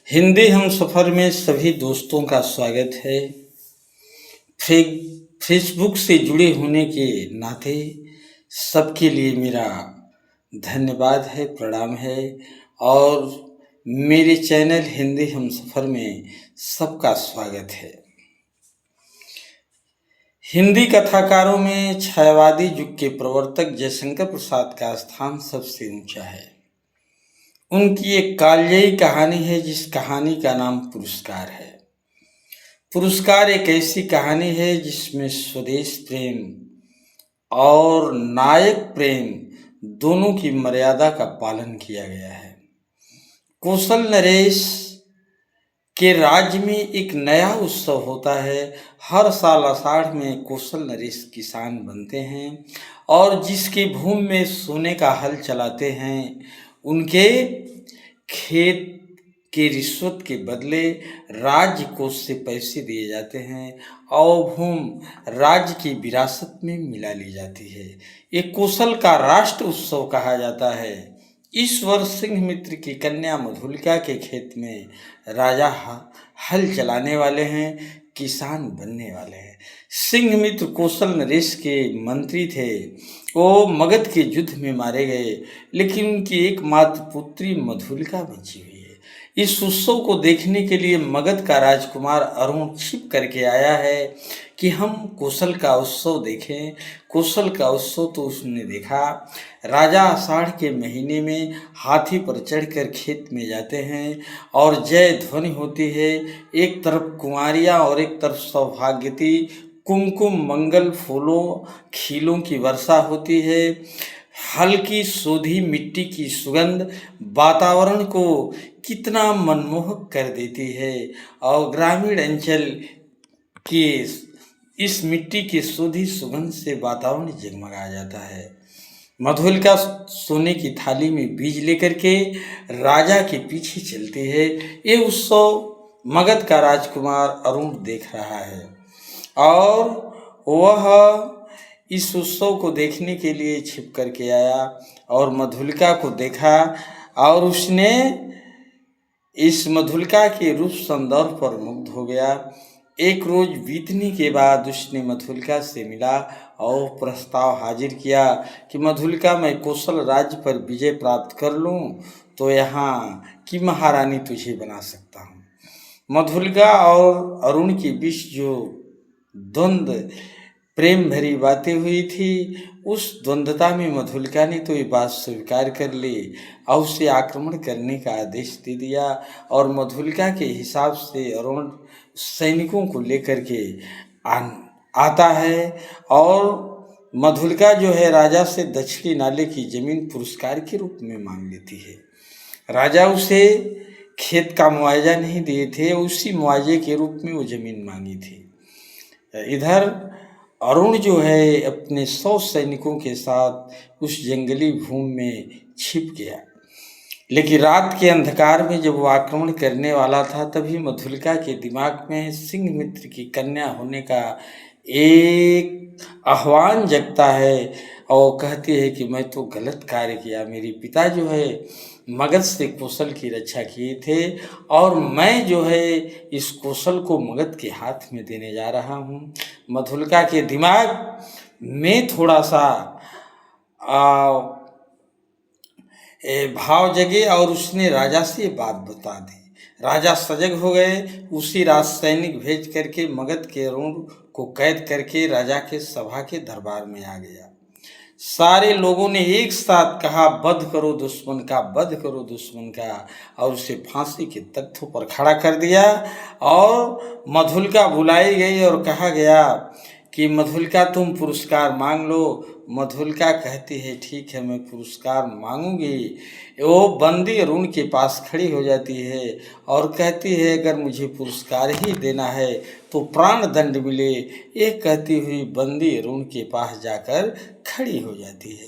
हिंदी हम सफ़र में सभी दोस्तों का स्वागत है। फेसबुक से जुड़े होने के नाते सबके लिए मेरा धन्यवाद है, प्रणाम है और मेरे चैनल हिंदी हम सफ़र में सबका स्वागत है। हिंदी कथाकारों में छायावादी युग के प्रवर्तक जयशंकर प्रसाद का स्थान सबसे ऊंचा है। उनकी एक कालजयी कहानी है जिस कहानी का नाम पुरस्कार है। पुरस्कार एक ऐसी कहानी है जिसमें स्वदेश प्रेम और नायक प्रेम दोनों की मर्यादा का पालन किया गया है। कौशल नरेश के राज्य में एक नया उत्सव होता है। हर साल आषाढ़ में कौशल नरेश किसान बनते हैं और जिसकी भूमि में सोने का हल चलाते हैं उनके खेत के रिश्वत के बदले राज्य कोष से पैसे दिए जाते हैं और भूमि राज्य की विरासत में मिला ली जाती है। ये कौशल का राष्ट्र उत्सव कहा जाता है। इस वर्ष सिंहमित्र की कन्या मधुलिका के खेत में राजा हल चलाने वाले हैं, किसान बनने वाले हैं। सिंहमित्र कौशल नरेश के मंत्री थे। वो मगध के युद्ध में मारे गए, लेकिन उनकी एकमात्र पुत्री मधुलिका बची हुई है। इस उत्सव को देखने के लिए मगध का राजकुमार अरुण छिप करके आया है कि हम कौशल का उत्सव देखें। कौशल का उत्सव तो उसने देखा। राजा आषाढ़ के महीने में हाथी पर चढ़कर खेत में जाते हैं और जय ध्वनि होती है। एक तरफ कुंवारियाँ और एक तरफ सौभाग्यवती कुमकुम मंगल फूलों खीलों की वर्षा होती है। हल्की सोधी मिट्टी की सुगंध वातावरण को कितना मनमोहक कर देती है और ग्रामीण अंचल की इस मिट्टी की सोधी सुगंध से वातावरण जगमगा जाता है। मधुलिका सोने की थाली में बीज लेकर के राजा के पीछे चलती है। ये उत्सव मगध का राजकुमार अरुण देख रहा है और वह इस उत्सव को देखने के लिए छिप करके आया और मधुलिका को देखा और उसने इस मधुलिका के रूप सौंदर्य पर मुग्ध हो गया। एक रोज बीतने के बाद उसने मधुलिका से मिला और प्रस्ताव हाजिर किया कि मधुलिका मैं कौशल राज्य पर विजय प्राप्त कर लूं तो यहाँ की महारानी तुझे बना सकता हूँ। मधुलिका और अरुण के बीच जो द्वंद्व प्रेम भरी बातें हुई थी, उस द्वंद्वता में मधुलिका ने तो ये बात स्वीकार कर ली और उसे आक्रमण करने का आदेश दे दिया और मधुलिका के हिसाब से अरुण सैनिकों को लेकर के आता है और मधुलिका जो है राजा से दक्षिणी नाले की जमीन पुरस्कार के रूप में मांग लेती है। राजा उसे खेत का मुआवजा नहीं दिए थे, उसी मुआवजे के रूप में वो जमीन मांगी थी। इधर अरुण जो है अपने 100 सैनिकों के साथ उस जंगली भूमि में छिप गया, लेकिन रात के अंधकार में जब वो आक्रमण करने वाला था तभी मधुलिका के दिमाग में सिंहमित्र की कन्या होने का एक आह्वान जगता है और कहती है कि मैं तो गलत कार्य किया। मेरे पिता जो है मगध से कौशल की रक्षा किए थे और मैं जो है इस कौशल को मगध के हाथ में देने जा रहा हूँ। मधुलिका के दिमाग में थोड़ा सा भाव जगे और उसने राजा से बात बता दी। राजा सजग हो गए। उसी रात सैनिक भेज करके मगध के अरुण को कैद करके राजा के सभा के दरबार में आ गया। सारे लोगों ने एक साथ कहा वध करो दुश्मन का, वध करो दुश्मन का, और उसे फांसी के तख्तों पर खड़ा कर दिया और मधुलिका बुलाई गई और कहा गया कि मधुलिका तुम पुरस्कार मांग लो। मधुलिका कहती है ठीक है मैं पुरस्कार मांगूंगी। वो बंदी अरुण के पास खड़ी हो जाती है और कहती है अगर मुझे पुरस्कार ही देना है तो प्राण दंड मिले। ये कहती हुई बंदी अरुण के पास जाकर खड़ी हो जाती है।